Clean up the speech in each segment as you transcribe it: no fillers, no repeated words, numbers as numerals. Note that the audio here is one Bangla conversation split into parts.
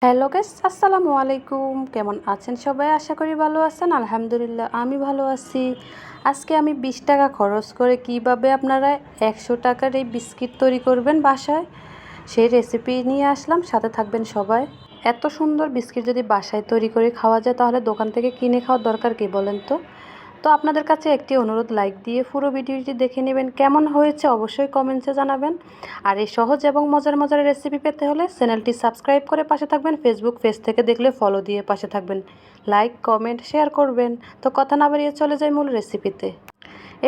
হ্যালো গাইস, আসসালামু আলাইকুম। কেমন আছেন সবাই? আশা করি ভালো আছেন। আলহামদুলিল্লাহ আমি ভালো আছি। আজকে আমি 20 টাকা খরচ করে কিভাবে আপনারা 100 টাকার এই বিস্কিট তৈরি করবেন বাসায়, সেই রেসিপি নিয়ে আসলাম। সাথে থাকবেন সবাই। এত সুন্দর বিস্কিট যদি বাসায় তৈরি করে খাওয়া যায়, তাহলে দোকান থেকে কিনে খাওয়ার দরকার কি বলেন তো? আপনাদের কাছে একটি অনুরোধ, লাইক দিয়ে পুরো ভিডিওটি দেখে নেবেন। কেমন হয়েছে অবশ্যই কমেন্টসে জানাবেন। আর এই সহজ এবং মজার মজার রেসিপি পেতে হলে চ্যানেলটি সাবস্ক্রাইব করে পাশে থাকবেন। ফেসবুক পেজ থেকে দেখলে ফলো দিয়ে পাশে থাকবেন। লাইক, কমেন্ট, শেয়ার করবেন। তো কথা না বাড়িয়ে চলে যাই মূল রেসিপিতে।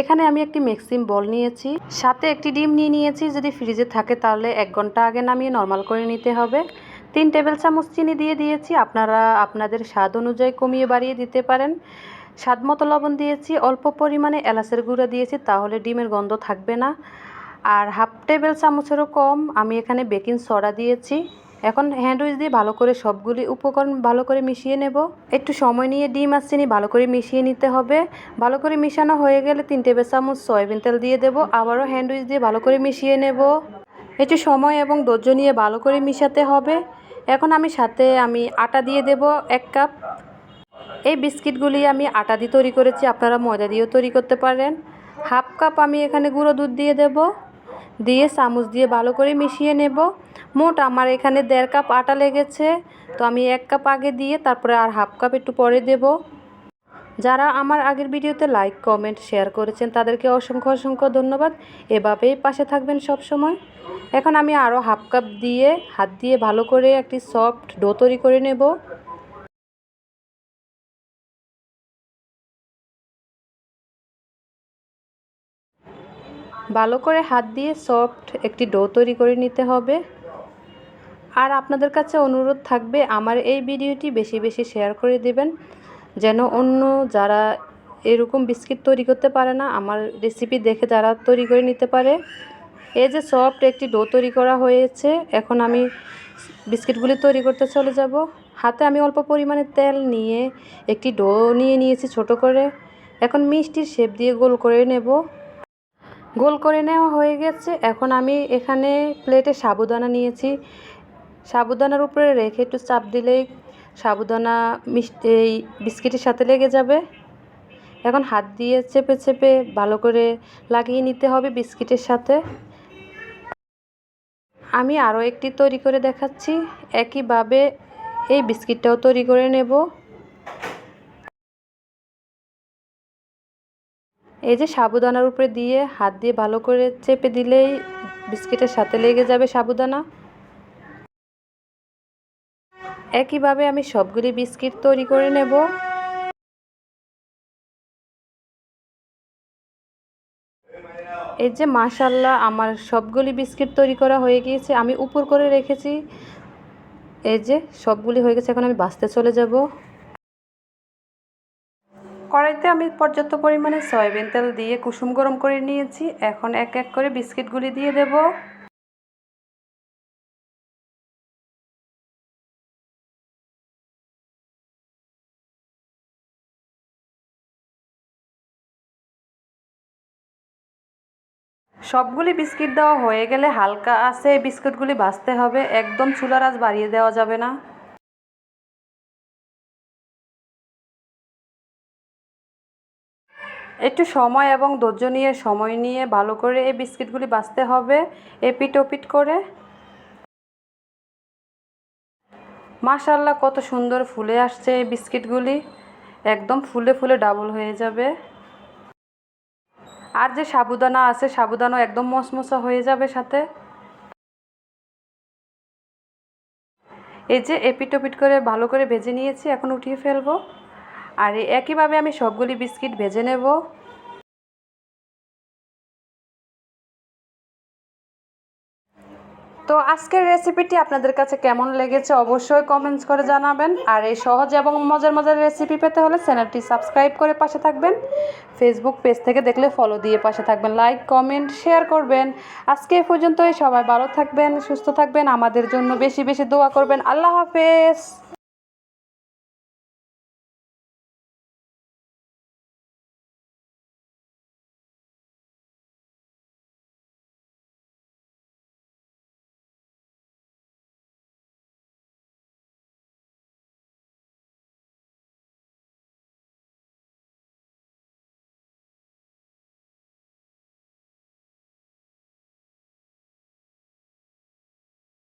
এখানে আমি একটি মিক্সিং বল নিয়েছি, সাথে একটি ডিম নিয়েছি। যদি ফ্রিজে থাকে তাহলে 1 ঘন্টা আগে নামিয়ে নর্মাল করে নিতে হবে। 3 টেবিল চামচ চিনি দিয়ে দিয়েছি। আপনারা আপনাদের স্বাদ অনুযায়ী কমিয়ে বাড়িয়ে দিতে পারেন। স্বাদ মতো লবণ দিয়েছি, অল্প পরিমাণে এলাচের গুঁড়া দিয়েছি, তাহলে ডিমের গন্ধ থাকবে না। আর হাফ টেবিল চামচেরও কম আমি এখানে বেকিং সোডা দিয়েছি। এখন হ্যান্ড উইচ দিয়ে ভালো করে সবগুলি উপকরণ ভালো করে মিশিয়ে নেব। একটু সময় নিয়ে ডিম আর চিনি ভালো করে মিশিয়ে নিতে হবে। ভালো করে মিশানো হয়ে গেলে 3 টেবিল চামচ সয়াবিন তেল দিয়ে দেবো। আবারও হ্যান্ড উইচ দিয়ে ভালো করে মিশিয়ে নেব। একটু সময় এবং ধৈর্য নিয়ে ভালো করে মিশাতে হবে। এখন আমি সাথে আটা দিয়ে দেব 1 কাপ। এই বিস্কিটগুলি আমি আটা দিয়ে তৈরি করেছি, আপনারা ময়দা দিয়েও তৈরি করতে পারেন। হাফ কাপ আমি এখানে গুঁড়ো দুধ দিয়ে দেব, দিয়ে চামচ দিয়ে ভালো করে মিশিয়ে নেব। মোট আমার এখানে 1.5 কাপ আটা লেগেছে। তো আমি 1 কাপ আগে দিয়ে তারপরে আর হাফ কাপ একটু পরে দেব। যারা আমার আগের ভিডিওতে লাইক, কমেন্ট, শেয়ার করেছেন তাদেরকে অসংখ্য অসংখ্য ধন্যবাদ। এভাবেই পাশে থাকবেন সব সময়। এখন আমি আরও হাফ কাপ দিয়ে হাত দিয়ে ভালো করে একটি সফট ডো তৈরি করে নেব। ভালো করে হাত দিয়ে সফট একটি ডো তৈরি করে নিতে হবে। আর আপনাদের কাছে অনুরোধ থাকবে আমার এই ভিডিওটি বেশি বেশি শেয়ার করে দেবেন, যেন অন্য যারা এরকম বিস্কিট তৈরি করতে পারে না, আমার রেসিপি দেখে যারা তৈরি করে নিতে পারে। এই যে সফট একটি ডো তৈরি করা হয়েছে, এখন আমি বিস্কিটগুলি তৈরি করতে চলে যাব। হাতে আমি অল্প পরিমাণে তেল নিয়ে একটি ডো নিয়েছি ছোট করে। এখন মিষ্টির শেপ দিয়ে গোল করে নেব। গোল করে নেওয়া হয়ে গেছে। এখন আমি এখানে প্লেটে সাবুদানা নিয়েছি। সাবুদানার উপরে রেখে একটু চাপ দিলেই সাবুদানা এই বিস্কিটের সাথে লেগে যাবে। এখন হাত দিয়ে চেপে চেপে ভালো করে লাগিয়ে নিতে হবে বিস্কিটের সাথে। আমি আরও একটি তৈরি করে দেখাচ্ছি। একইভাবে এই বিস্কিটটাও তৈরি করে নেব। এই যে সাবুদানার উপরে দিয়ে হাত দিয়ে ভালো করে চেপে দিলেই বিস্কিটের সাথে লেগে যাবে সাবুদানা। একইভাবে আমি সবগুলি বিস্কিট তৈরি করে নেব। এই যে মাশাআল্লাহ, আমার সবগুলি বিস্কিট তৈরি করা হয়ে গিয়েছে। আমি উপর করে রেখেছি। এই যে সবগুলি হয়ে গেছে। এখন আমি ভাজতে চলে যাব। কড়াইতে আমি পর্যাপ্ত পরিমাণে সয়াবিন তেল দিয়ে কুসুম গরম করে নিয়েছি। এখন এক এক করে বিস্কিটগুলি দিয়ে দেব। সবগুলি বিস্কিট দেওয়া হয়ে গেলে হালকা আঁচে বিস্কুটগুলি ভাজতে হবে, একদম চুলার আঁচ বাড়িয়ে দেওয়া যাবে না। একটু সময় এবং ধৈর্য নিয়ে ভালো করে এই বিস্কিটগুলি ভাজতে হবে, এপিট ওপিট করে। মাশাআল্লাহ, কত সুন্দর ফুলে আসছে এই বিস্কিটগুলি, একদম ফুলে ফুলে ডাবল হয়ে যাবে। আর যে সাবুদানা আছে, সাবুদানা একদম মচমচা হয়ে যাবে সাথে। এই যে এপিট ওপিট করে ভালো করে ভেজে নিয়েছি, এখন উঠিয়ে ফেলবো। আর একইভাবে আমি সবগুলি বিস্কিট ভেজে নেব। তো আজকের রেসিপিটি আপনাদের কাছে কেমন লেগেছে অবশ্যই কমেন্টস করে জানাবেন। আর এই সহজ এবং মজার মজার রেসিপি পেতে হলে চ্যানেলটি সাবস্ক্রাইব করে পাশে থাকবেন। ফেসবুক পেজ থেকে দেখলে ফলো দিয়ে পাশে থাকবেন। লাইক, কমেন্ট, শেয়ার করবেন। আজকে এ পর্যন্তই। সবাই ভালো থাকবেন, সুস্থ থাকবেন, আমাদের জন্য বেশি বেশি দোয়া করবেন। আল্লাহ হাফেজ।